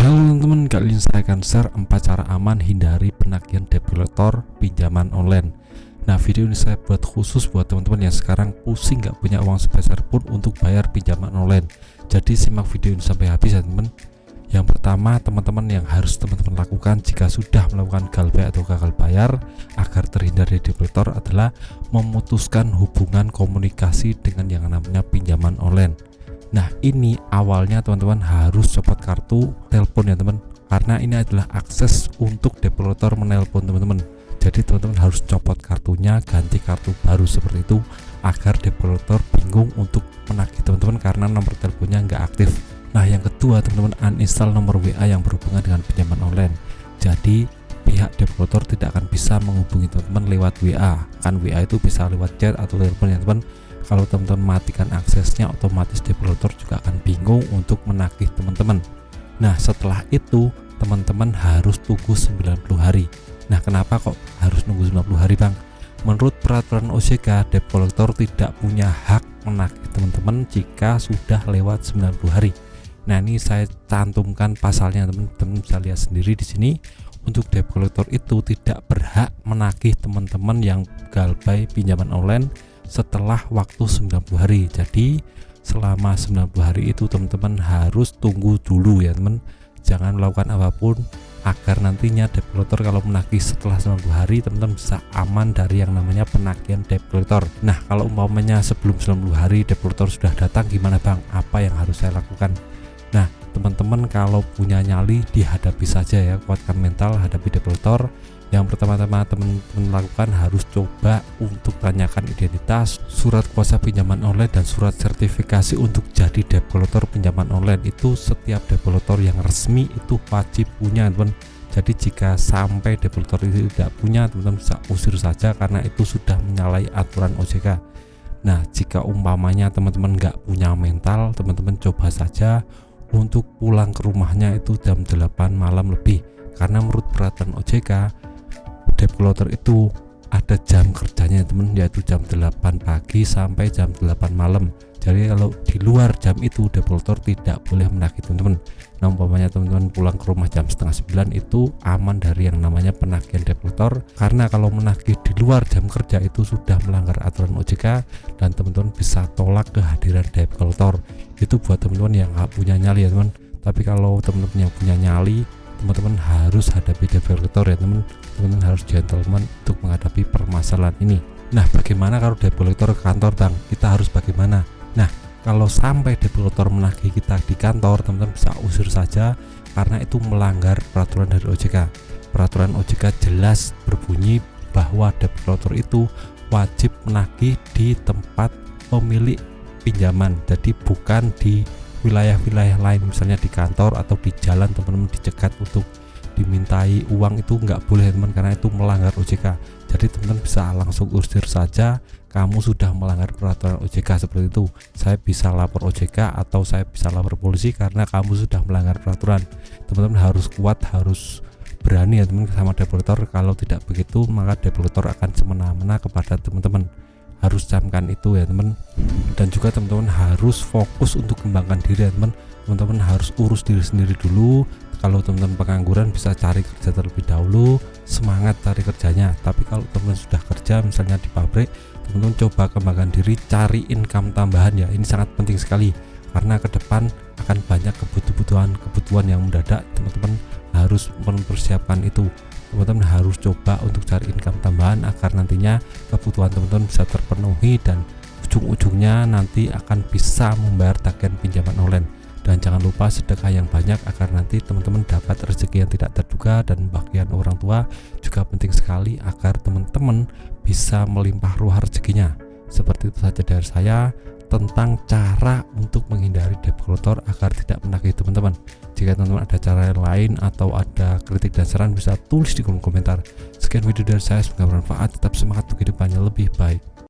Halo teman-teman, kali ini saya akan share 4 cara aman hindari penagihan debt collector pinjaman online. Nah, video ini saya buat khusus buat teman-teman yang sekarang pusing nggak punya uang sepeser pun untuk bayar pinjaman online. Jadi simak video ini sampai habis ya teman. Yang pertama, teman-teman yang harus teman-teman lakukan jika sudah melakukan galbay atau gagal bayar agar terhindar dari debt collector adalah memutuskan hubungan komunikasi dengan yang namanya pinjaman online. Nah, ini awalnya teman-teman harus copot kartu telepon ya teman, karena ini adalah akses untuk debt collector menelpon teman-teman. Jadi teman-teman harus copot kartunya, ganti kartu baru seperti itu agar debt collector bingung untuk menagih teman-teman karena nomor teleponnya nggak aktif. Nah, yang kedua teman-teman, uninstall nomor WA yang berhubungan dengan pinjaman online. Jadi pihak debt collector tidak akan bisa menghubungi teman-teman lewat WA. Kan WA itu bisa lewat chat atau telepon ya teman. Kalau teman-teman matikan aksesnya, otomatis debt collector juga akan bingung untuk menagih teman-teman. Nah, setelah itu teman-teman harus tunggu 90 hari. Nah, kenapa kok harus nunggu 90 hari Bang? Menurut peraturan OJK, debt collector tidak punya hak menagih teman-teman jika sudah lewat 90 hari. Nah, ini saya cantumkan pasalnya, teman-teman bisa lihat sendiri di sini. Untuk debt collector itu tidak berhak menagih teman-teman yang galbay pinjaman online setelah waktu 90 hari. Jadi selama 90 hari itu teman-teman harus tunggu dulu ya teman, jangan melakukan apapun agar nantinya debt collector kalau menagih setelah 90 hari teman-teman bisa aman dari yang namanya penagihan debt collector. Nah, kalau umpamanya sebelum 90 hari debt collector sudah datang, gimana Bang? Apa yang harus saya lakukan? Nah, teman-teman kalau punya nyali dihadapi saja ya, kuatkan mental hadapi debt collector. Yang pertama-tama teman-teman lakukan harus coba untuk tanyakan identitas, surat kuasa pinjaman online, dan surat sertifikasi untuk jadi debt collector pinjaman online. Itu setiap debt collector yang resmi itu wajib punya teman. Jadi jika sampai debt collector itu tidak punya, teman-teman bisa usir saja karena itu sudah menyalahi aturan OJK. Nah, jika umpamanya teman-teman nggak punya mental, teman-teman coba saja untuk pulang ke rumahnya itu jam 8 malam lebih, karena menurut peraturan OJK debt collector itu ada jam kerjanya teman, yaitu jam 8 pagi sampai jam 8 malam. Jadi kalau di luar jam itu debt collector tidak boleh menagih teman-teman. Nah, umpamanya teman-teman pulang ke rumah jam setengah 9 itu aman dari yang namanya penagihan debt collector, karena kalau menagih di luar jam kerja itu sudah melanggar aturan OJK dan teman-teman bisa tolak kehadiran debt collector. Itu buat teman-teman yang nggak punya nyali ya teman. Tapi kalau teman-teman yang punya nyali, teman-teman harus hadapi debt collector ya teman-teman harus gentleman untuk menghadapi permasalahan ini. Nah, bagaimana kalau debt collector ke kantor Bang? Kita harus bagaimana? Nah, kalau sampai debt collector menagih kita di kantor, teman-teman bisa usir saja karena itu melanggar peraturan dari OJK. Peraturan OJK jelas berbunyi bahwa debt collector itu wajib menagih di tempat pemilik pinjaman, jadi bukan di wilayah-wilayah lain, misalnya di kantor atau di jalan teman-teman dicegat untuk dimintai uang, itu nggak boleh teman, karena itu melanggar OJK. Jadi teman-teman bisa langsung usir saja, kamu sudah melanggar peraturan OJK seperti itu. Saya bisa lapor OJK atau saya bisa lapor polisi karena kamu sudah melanggar peraturan. Teman-teman harus kuat, harus berani ya teman sama debt collector. Kalau tidak begitu maka debt collector akan semena-mena kepada teman-teman. Harus camkan itu ya teman. Dan juga teman-teman harus fokus untuk kembangkan diri ya teman. Teman-teman harus urus diri sendiri dulu. Kalau teman-teman pengangguran bisa cari kerja terlebih dahulu, semangat cari kerjanya. Tapi kalau teman-teman sudah kerja misalnya di pabrik, teman-teman coba kembangkan diri, cari income tambahan ya. Ini sangat penting sekali karena ke depan akan banyak kebutuhan yang mendadak. Teman-teman harus mempersiapkan itu. Teman-teman harus coba untuk cari income tambahan agar nantinya kebutuhan teman-teman bisa terpenuhi dan ujung-ujungnya nanti akan bisa membayar tagihan pinjaman online. Dan jangan lupa sedekah yang banyak agar nanti teman-teman dapat rezeki yang tidak terduga, dan bagian orang tua juga penting sekali agar teman-teman bisa melimpah ruah rezekinya. Seperti itu saja dari saya tentang cara untuk menghindari debt collector agar tidak menagih teman-teman. Jika teman-teman ada cara yang lain atau ada kritik dan saran bisa tulis di kolom komentar. Sekian video dari saya, semoga bermanfaat. Tetap semangat untuk kehidupannya lebih baik.